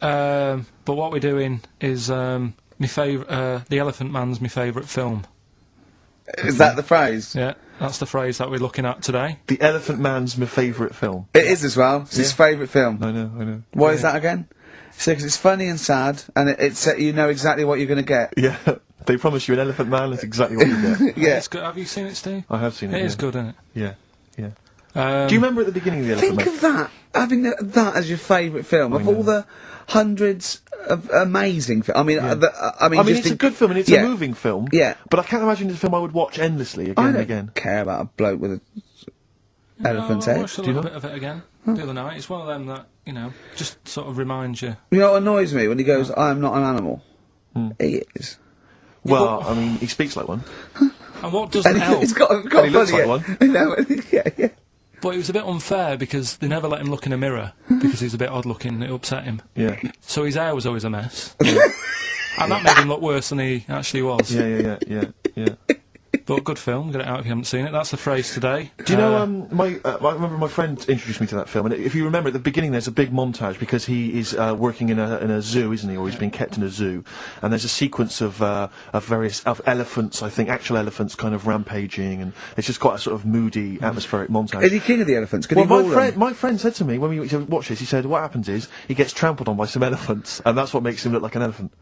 Yeah. But what we're doing is my favourite. The Elephant Man's my favourite film. Is that the phrase? Yeah, that's the phrase that we're looking at today. The Elephant Man's my favourite film. It is as well. It's his favourite film. I know. Why is that again? So, 'cause it's funny and sad, and it's you know exactly what you're going to get. Yeah, they promise you an Elephant Man, that's exactly what you get. Yeah. It's good. Have you seen it, Steve? I have seen it. It is yeah. good, isn't it? Yeah. Um, Do you remember at the beginning of the Elephant Think Man? of that, having that as your favourite film of all the hundreds of amazing films. I mean, I mean, just it's a good film and it's yeah. a moving film. Yeah. But I can't imagine it's a film I would watch endlessly again I and don't again. care about a bloke with an elephant's I head. watched a little bit of it again the other night. It's one of them that, you know, just sort of reminds you. You know what annoys me when he goes, "I am not an animal." He is. Well, I mean, he speaks like one. And what doesn't And help, it's got And he looks funny, like yeah. one. You know, yeah. but it was a bit unfair because they never let him look in a mirror because he's a bit odd looking. It upset him. Yeah. So his hair was always a mess. And that made him look worse than he actually was. Yeah. But good film, get it out if you haven't seen it. That's the phrase today. Do you know, I remember my friend introduced me to that film, and if you remember at the beginning there's a big montage because he is working in a zoo, isn't he, or he's being kept in a zoo, and there's a sequence of various elephants, I think, actual elephants kind of rampaging, and it's just quite a sort of moody, atmospheric montage. Is he king of the elephants? Could Well, he rule them? my friend said to me when we watched this, he said, what happens is, he gets trampled on by some elephants, and that's what makes him look like an elephant.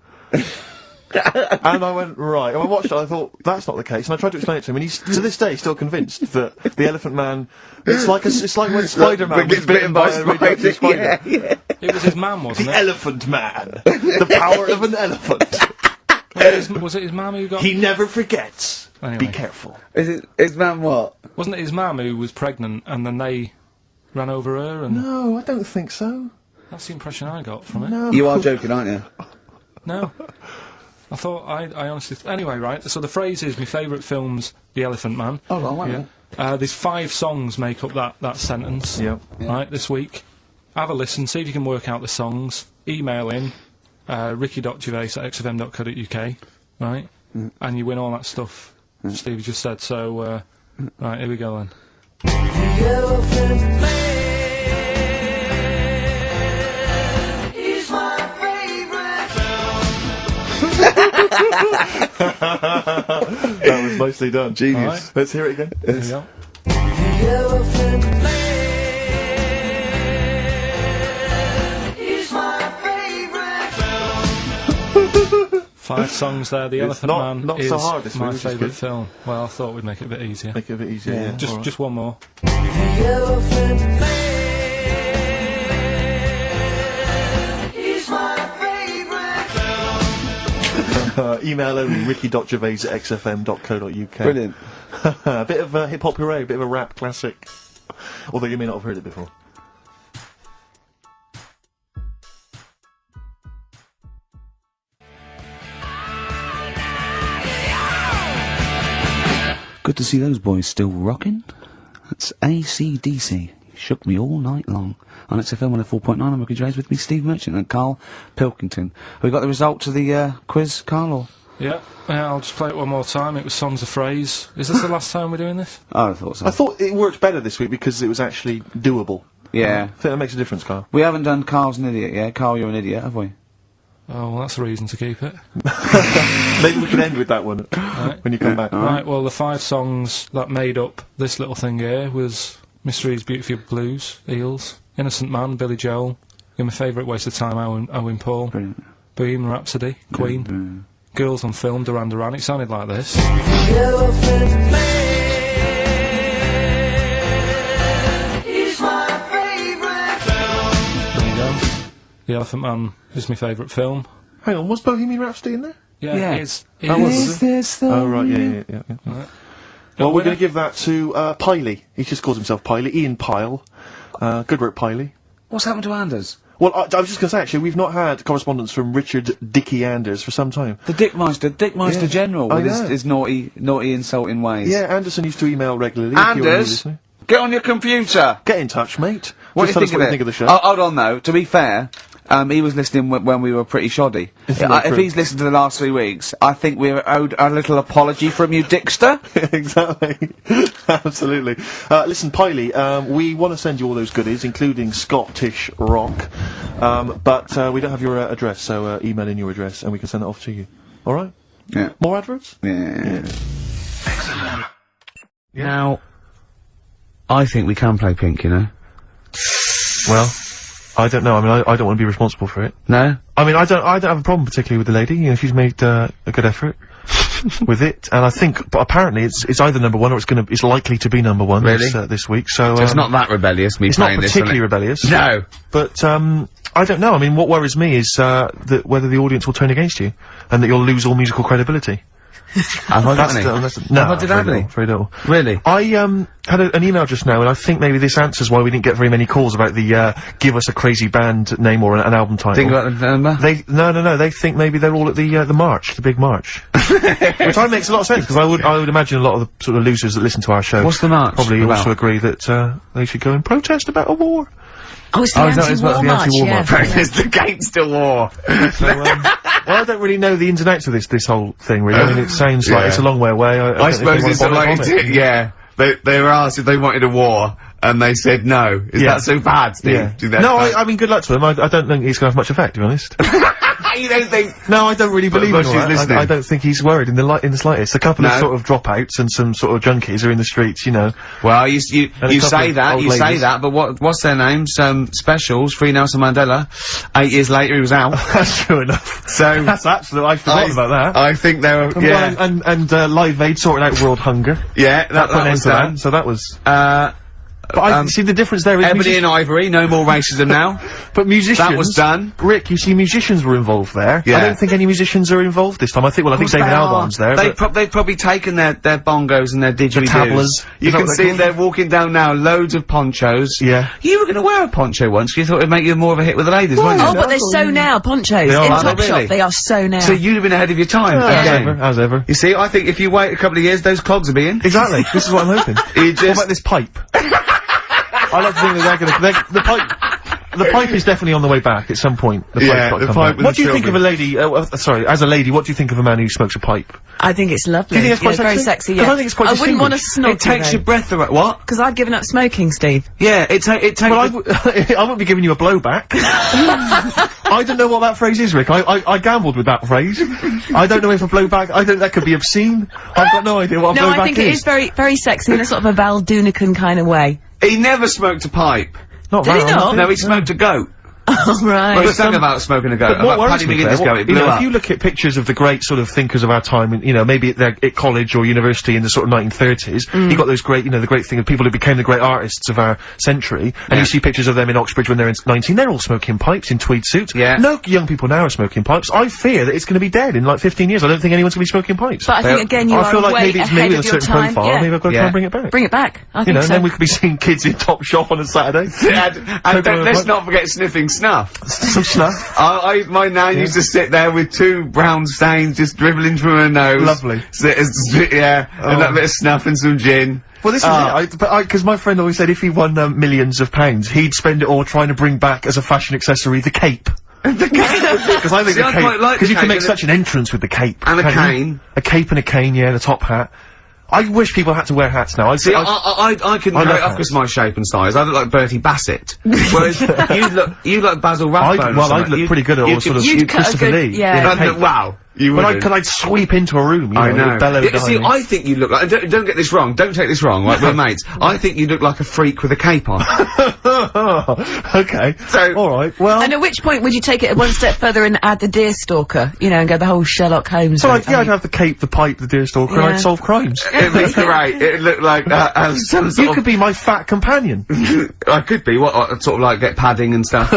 And I went, right, and I watched it, I thought, that's not the case, and I tried to explain it to him, and he's, to this day, still convinced that the Elephant Man, it's like when Spider-Man was bitten by a radioactive spider. Yeah. It was his mum, wasn't The it? Elephant Man! The power of an elephant! Was it his mum who got... He never forgets. Anyway. Be careful. Is man what? Wasn't it his mum who was pregnant and then they ran over her and... No, I don't think so. That's the impression I got from it. No. You are joking, aren't you? No. I thought, I honestly... Anyway, right, so the phrase is, my favourite film's The Elephant Man. Oh, well, wait a minute. There's 5 songs make up that sentence. Yeah. Right, this week. Have a listen, see if you can work out the songs. Email in, ricky.gervais@xfm.co.uk, right? And you win all that stuff Steve just said, so, right, here we go then. That was nicely done. Genius. Right. Let's hear it again. Here we go. 5 songs there. The Elephant Man not is so hard this my week, which is favourite good. film. Well, I thought we'd make it a bit easier. Make it a bit easier, yeah. Just one more. Email only, ricky.gervais@xfm.co.uk. Brilliant. A bit of hip-hop hooray, a bit of a rap classic. Although you may not have heard it before. Good to see those boys still rocking. That's AC/DC. shook me all night long. On XFM 104.9, I'm Ricky James, with me Steve Merchant and Carl Pilkington. Have we got the results of the quiz, Carl? Or? Yeah, I'll just play it one more time. It was Songs of Phrase. Is this the last time we're doing this? Oh, I thought so. I thought it worked better this week because it was actually doable. Yeah. I think that makes a difference, Carl. We haven't done Carl's an idiot yet. Carl, you're an idiot, have we? Oh, well, that's a reason to keep it. Maybe we can end with that one when you come back. Right, well, the 5 songs that made up this little thing here was Mystery's Beautiful Blues, Eels, Innocent Man, Billy Joel, You're My Favourite Waste of Time, Owen Paul, Brilliant. Bohemian Rhapsody, Queen, Girls on Film, Duran Duran. It sounded like this. The Elephant Man is my favourite film. Hang on, was Bohemian Rhapsody in there? Yeah. Is this the Oh, right, yeah. Right. Well, we're going to give that to Piley. He just calls himself Piley. Ian Pyle. Good work, Piley. What's happened to Anders? Well, I was just going to say, actually, we've not had correspondence from Richard Dickie Anders for some time. The Dickmeister General, with know. his naughty, insulting ways. Yeah, Anderson used to email regularly. Anders, get on your computer! Get in touch, mate. What do Just tell us you what you think think of the show. Oh, hold on, though. To be fair, he was listening when we were pretty shoddy. If he's listened to the last 3 weeks, I think we're owed a little apology from you, Dickster. Exactly. Absolutely. Listen, Piley, we want to send you all those goodies, including Scottish rock, but we don't have your address, so email in your address and we can send it off to you. All right? Yeah. More adverts? Yeah. Now, I think we can play Pink, you know. Well, I don't know. I mean, I don't want to be responsible for it. No? I mean, I don't have a problem particularly with the lady. You know, she's made a good effort with it, and I think, but apparently it's either number 1 or it's likely to be number 1 Really? this week. So It's not that rebellious, me it's not playing this. particularly rebellious. No. But I don't know. I mean, what worries me is that whether the audience will turn against you, and that you'll lose all musical credibility. Have I got any? No, did I have any? very little. Really? I had an email just now, and I think maybe this answers why we didn't get very many calls about the give us a crazy band name or an album title. Think about the number? No. They think maybe they're all at the march, the big march, which makes a lot of sense because I would imagine a lot of the sort of losers that listen to our show. What's the march Probably about? also agree that they should go and protest about a war. Oh, it's the anti-war march, yeah. It's the gangster war. So, well, I don't really know the ins and outs of this whole thing, really. I mean, it sounds like it's a long way away. I suppose it's like, yeah. They were asked if they wanted a war, and they said no. Is that so bad, Steve? Yeah. Do that No, I mean, good luck to them. I don't think he's going to have much effect, to be honest. You don't think? No, I don't really believe in all that. listening. I don't think he's worried in the slightest. A couple of sort of dropouts and some sort of junkies are in the streets, you know. Well, you say ladies. that, but what's their names? Specials, Free Nelson Mandela. 8 years later, he was out. That's true enough. So that's absolute. I forgot about that. I think they were. Yeah. Well, and Live Aid sorted out world hunger. Yeah, that was done. So that was. But I see the difference there is Ebony and Ivory, no more racism now. But musicians... That was done. Rick, you see musicians were involved there. Yeah. I don't think any musicians are involved this time. I think David Albarn's there. They've probably taken their bongos and their didgeridoos. tablas. You can see they're walking down now, loads of ponchos. Yeah. You were gonna wear a poncho once, 'cause you thought it'd make you more of a hit with the ladies, weren't you? Oh, but they're so now, ponchos. They are, in aren't they? Topshop, Really? they are so now. So you'd have been ahead of your time. As ever. You see, I think if you wait a couple of years, those clogs will be in. Exactly. This is what I'm hoping. You just... What about this pipe? I like to think that the pipe is definitely on the way back at some point. The pipe. What do you think of a lady, sorry, as a lady, what do you think of a man who smokes a pipe? I think it's lovely. Do you think it's quite sexy? Very sexy, 'Cause yeah. I think it's quite I wouldn't want to distinguished. snog It takes your breath away. What? because I've given up smoking, Steve. Yeah, it takes... Well, I wouldn't be giving you a blowback. I don't know what that phrase is, Rick. I gambled with that phrase. I don't know if a blowback, that could be obscene. I've got no idea what a blowback is. No, I think it is very, very sexy in a sort of a Val Doonican kind of way. He never smoked a pipe. Not Did he that, not? No, he smoked a goat. Oh, right. Well, he sang about smoking a goat. But what About worries Paddy me, McGuinness Claire, goat, it blew up. if you look at pictures of the great sort of thinkers of our time, and, you know, maybe they're at college or university in the sort of 1930s, you got those great, the great thing of people who became the great artists of our century, and you see pictures of them in Oxbridge when they're 19, they're all smoking pipes in tweed suits. Yeah. No young people now are smoking pipes. I fear that it's going to be dead in like 15 years. I don't think anyone's going to be smoking pipes. But I think, again, you I are feel like way maybe it's ahead me with of a your certain time. profile, Yeah. maybe I've got to try and bring it back. Bring it back. I think You know, so. then we could be seeing kids in Top Shop on a Saturday. And let's not forget sniffing snuff. Some snuff. My nan used to sit there with 2 brown stains just dribbling from her nose. Lovely. And that bit of snuff and some gin. Well, this is it. Because my friend always said if he won millions of pounds, he'd spend it all trying to bring back as a fashion accessory the cape. Because I think the cape, because you can make such an entrance with the cape. And a cane. A cape and a cane, yeah, and a top hat. I wish people had to wear hats now. I couldn't wear it off because of my shape and size. I look like Bertie Bassett. Whereas you look Basil Rathbone. I'd look pretty good at all sort of Christopher Lee. Yeah. Wow. I'd sweep into a room, you know, I know. with bellow See, I think you look like, don't get this wrong, don't take this wrong, right, we're mates. I think you look like a freak with a cape on. Okay. So, alright, well. And at which point would you take it one step further and add the deerstalker, you know, and go the whole Sherlock Holmes route? I'd have the cape, the pipe, the deerstalker, and I'd solve crimes. It'd be great. It'd look like, some sort You could be my fat companion. I could be, sort of like get padding and stuff.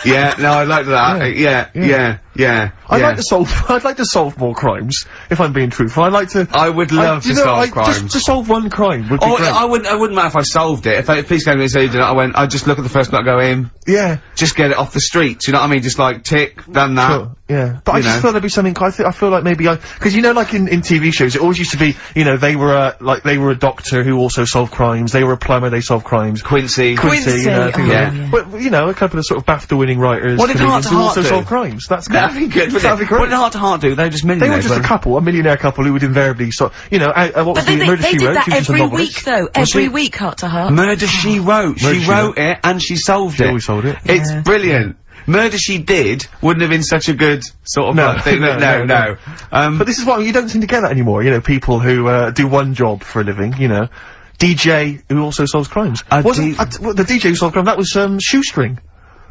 Yeah, no, I like that. Yeah. I'd like to solve more crimes, if I'm being truthful. I would love to solve crimes. Just to solve one crime would be great. I wouldn't matter if I solved it. If police came to me and said, I'd just look at the first one, go in. Yeah. Just get it off the street, you know what I mean? Just like, tick, done that. Sure. Yeah. But I just feel there'd be something, I feel like maybe cause you know, like in TV shows, it always used to be, you know, they were a doctor who also solved crimes, they were a plumber, they solved crimes. Quincy, you know, yeah. But, you know, a couple of sort of BAFTA-winning writers, what did Heart to who Heart also do? solve crimes. That'd be good, That'd be great. What did Heart to Heart do? They were just millionaires. They were just a couple, a millionaire couple who would invariably you know, what was the Murder She Wrote? They did that every week, though. Every week, Heart to Heart. Murder She Wrote. She wrote it and she solved it. She always solved it. It's brilliant. Murder She Did wouldn't have been such a good sort of thing. No. But this is why you don't seem to get that anymore. You know, people who do one job for a living. You know, DJ who also solves crimes. The DJ who solved crime, that was Shoestring.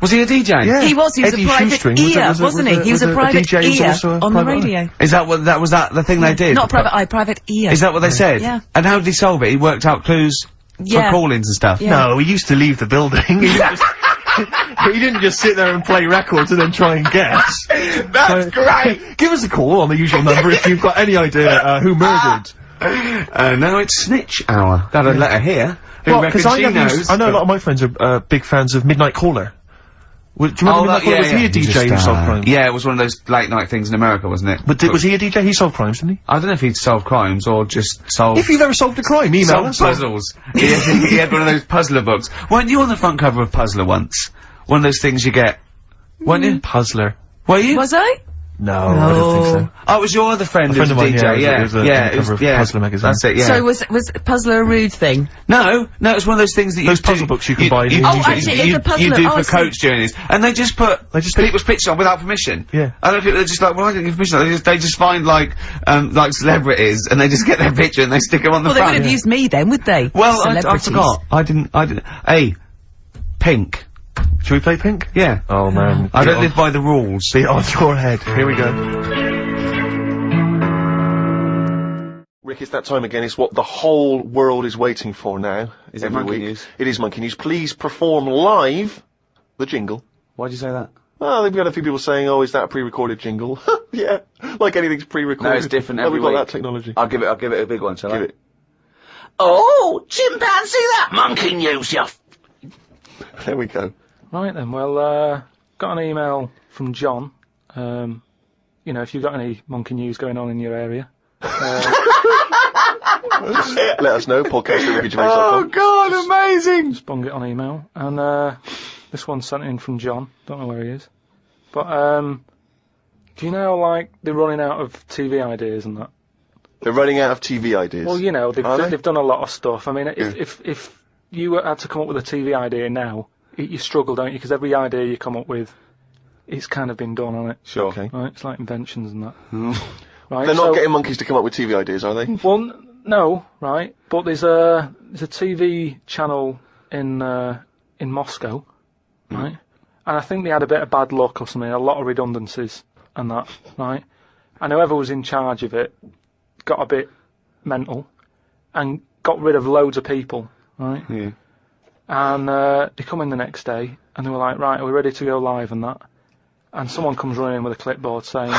Was he a DJ? Yeah. He was a private ear, wasn't he? He was a private ear on the radio. Is that what the thing they did? Not private eye, private ear. Is that what they said? Yeah. And how did he solve it? He worked out clues for call-ins and stuff. Yeah. No, he used to leave the building. He didn't just sit there and play records and then try and guess. That's great! Give us a call on the usual number if you've got any idea who murdered. No, it's Snitch Hour. Got a letter here. Well, because I know a lot of my friends are big fans of Midnight Caller. Do you remember Midnight Caller? Was he a DJ who solved crimes? Yeah, it was one of those late night things in America, wasn't it? But was he a DJ? He solved crimes, didn't he? I don't know if he'd solved crimes or just solved... If you've ever solved a crime, email us. Puzzles. He had one of those puzzler books. Weren't you on the front cover of Puzzler once? One of those things you get. Weren't you? Puzzler. Were you? Was I? No, I don't think so. Oh, it was your other friend who was a DJ, it was Puzzler magazine. That's it, yeah. So was Puzzler a rude thing? No, it's one of those things that those puzzle books you can buy. You do for coach journeys, and they just put people's pictures on without permission. Yeah. I don't think they're just like, well, I didn't give permission. They just find like celebrities, and they just get their picture and they stick them on the front. Well, they would have used me then, would they? Well, I forgot. I didn't. Hey, Pink. Should we play Pink? Yeah. Oh man. I don't live by the rules. Be on your head. Here we go. Rick, it's that time again. It's what the whole world is waiting for now. Is it Monkey News? It is Monkey News. Please perform live the jingle. Why'd you say that? Oh, we've got a few people saying, oh, is that a pre-recorded jingle? Yeah. Like anything's pre-recorded. No, it's different every we've week. got that technology. I'll give it a big one, shall I? Give it. Oh, chimpanzee that Monkey News, you There we go. Right then, well, got an email from John. You know, if you've got any monkey news going on in your area. Let us know, podcast@rickygervais.com. Oh god, amazing! Just bung it on email. And, this one's sent in from John. Don't know where he is. But, do you know, like, they're running out of TV ideas and that? They're running out of TV ideas? Well, you know, they've done a lot of stuff. I mean, if you had to come up with a TV idea now, you struggle, don't you? Because every idea you come up with, it's kind of been done on it. Sure. Okay. Right? It's like inventions and that. Right? They're not getting monkeys to come up with TV ideas, are they? Well, no, right? But there's a TV channel in Moscow, right? And I think they had a bit of bad luck or something, a lot of redundancies and that, right? And whoever was in charge of it got a bit mental and got rid of loads of people, right? Yeah. And they come in the next day and they were like, right, are we ready to go live and that? And someone comes running in with a clipboard saying,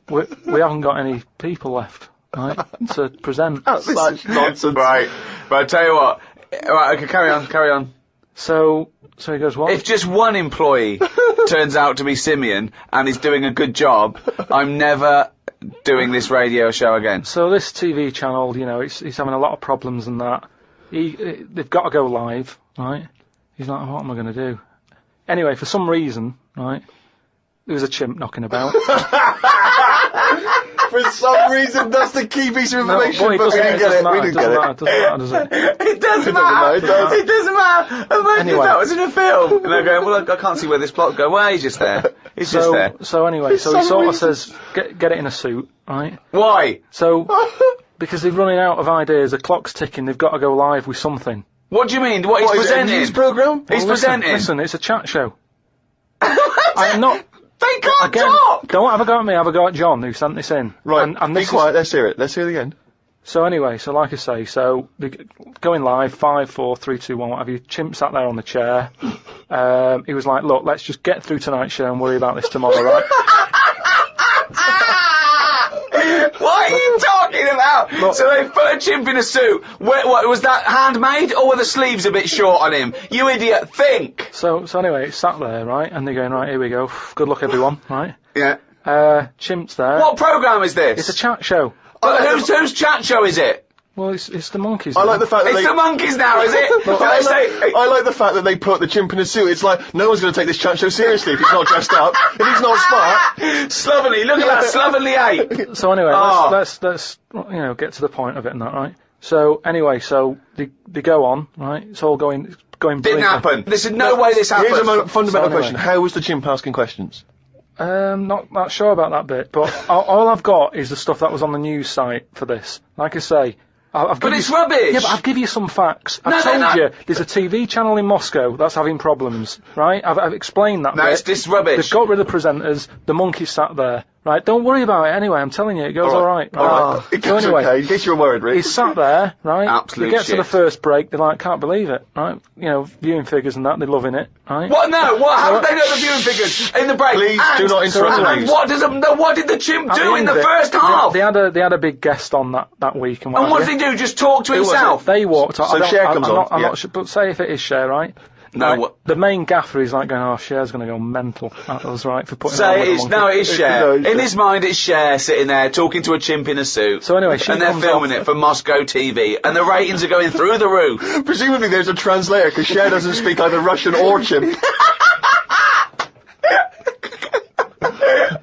we haven't got any people left, right, to present. That's such nonsense. Right, tell you what. Right, okay, carry on. So he goes, what? If just one employee turns out to be Simeon and is doing a good job, I'm never doing this radio show again. So this TV channel, you know, he's having a lot of problems and that. They've got to go live, right? He's like, what am I going to do? Anyway, for some reason, right, there was a chimp knocking about. For some reason, that's the key piece of information, but we didn't get it. We didn't get it. It doesn't matter, does it? It doesn't matter. It doesn't matter. Imagine Anyway. if that was in a film. And they're going, well, I can't see where this plot go. Well, he's just there. He's just there. So anyway, so he sort of says, get it in a suit, right? Why? So, because they're running out of ideas, the clock's ticking, they've got to go live with something. What do you mean? What he's Is it a presenting? news programme? He's presenting. Listen, it's a chat show. I'm not... They can't Again, talk! don't have a go at me, have a go at John, who sent this in. Right, and be this quiet, let's hear it. Let's hear it again. So anyway, so like I say, so going live, 5, 4, 3, 2, 1, what have you. Chimp sat there on the chair. He was like, look, let's just get through tonight's show and worry about this tomorrow, right? What are you talking about? Look. So they put a chimp in a suit. What was that handmade, or were the sleeves a bit short on him? You idiot, think! So anyway, it's sat there, right? And they're going, right, here we go. Good luck, everyone, right? Yeah. Chimp's there. What programme is this? It's a chat show. But whose chat show is it? Well, it's the monkeys. I now. like the fact that It's they... the monkeys now, is it? Can I say... I like the fact that they put the chimp in a suit. It's like, no one's going to take this chat show seriously if he's not dressed up. If he's not smart. Slovenly, look at that slovenly ape. So anyway, Oh. let's get to the point of it and that, right? So anyway, so they go on, right? It's all going Didn't brilliantly. happen. There's no way this happened. Here's a fundamental So anyway. question. How was the chimp asking questions? Not sure about that bit, but all I've got is the stuff that was on the news site for this. Like I say, I've But given it's you, rubbish. Yeah, but I've given you some facts. No, I've no, told no. you there's a TV channel in Moscow that's having problems, right? I've explained that No, bit. it's this rubbish. They've got rid of the presenters. The monkey sat there, right? Don't worry about it. Anyway, I'm telling you, it goes all right. It So goes anyway, okay, in case you were worried, Rick. he's sat there, right? Absolute They get to the shit. first break, they're like, can't believe it, right? You know, viewing figures and that, they're loving it, right? What? No. What? How did they know the viewing figures in the break? Please And- do not interrupt the and news. what did the chimp At do in end the of it, first half? They had a big guest on that week and what And what have did you. he do? Just talk to was it? himself? They walked. So I don't- Cher I'm comes not, on, I'm yeah. not sure, but say if it is Cher, right? No, Right, what- the main gaffer is like going, oh, Cher's going to go mental. That was right for putting. Say on it with is. the No, monkey. it is Cher. No, it's In Cher. his mind, it's Cher sitting there talking to a chimp in a suit. So anyway, she and they're comes filming off- it for Moscow TV, and the ratings are going through the roof. Presumably there's a translator, because Cher doesn't speak either Russian or chimp.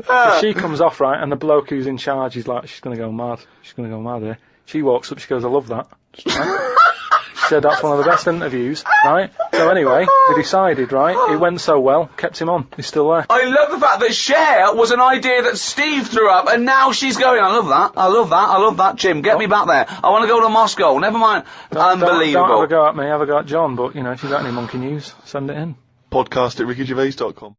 So she comes off, right, and the bloke who's in charge is like, she's going to go mad. She's going to go mad here. She walks up, she goes, I love that. Right? She said that's one of the best interviews, right? So anyway, they decided, right, it went so well, kept him on. He's still there. I love the fact that Cher was an idea that Steve threw up, and now she's going, I love that, I love that, I love that, Jim, get me back there. I want to go to Moscow, never mind. Unbelievable. Don't have a go at me, have a go at John, but, you know, if you've got any monkey news, send it in. Podcast at rickygervais.com.